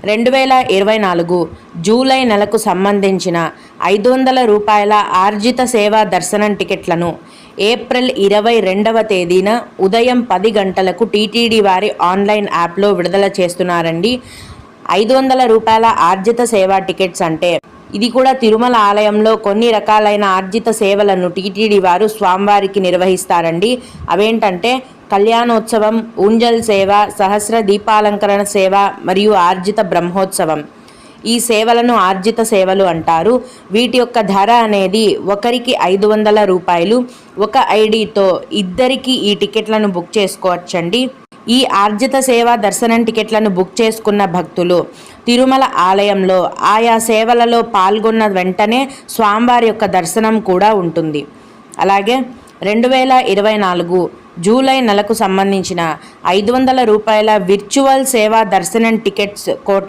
2024 July నెలకు సంబంధించిన 500 రూపాయల ఆర్జిత సేవా దర్శనం టికెట్లను ఏప్రిల్ 22వ తేదీన ఉదయం 10 గంటలకు టీటీడీ వారి ఆన్లైన్ యాప్లో విడుదల చేస్తున్నారండి. 500 రూపాయల ఆర్జిత సేవా టికెట్స్ అంటే ఇది కూడా తిరుమల ఆలయంలో కొన్ని రకాలైన ఆర్జిత సేవలను టీటీడీ వారు స్వామివారికి నిర్వహిస్తారండి. అవేంటంటే కళ్యాణోత్సవం, ఊంజల్ సేవ, సహస్ర దీపాలంకరణ సేవ మరియు ఆర్జిత బ్రహ్మోత్సవం. ఈ సేవలను ఆర్జిత సేవలు అంటారు. వీటి యొక్క ధర అనేది ఒకరికి 500 రూపాయలు. ఒక ఐడితో ఇద్దరికి ఈ టికెట్లను బుక్ చేసుకోవచ్చండి. ఈ ఆర్జిత సేవా దర్శనం టికెట్లను బుక్ చేసుకున్న భక్తులు తిరుమల ఆలయంలో ఆయా సేవలలో పాల్గొన్న వెంటనే స్వామివారి యొక్క దర్శనం కూడా ఉంటుంది. అలాగే 2024 జూలై నెలకు సంబంధించిన 500 రూపాయల విర్చువల్ సేవా దర్శనం టికెట్స్ కోట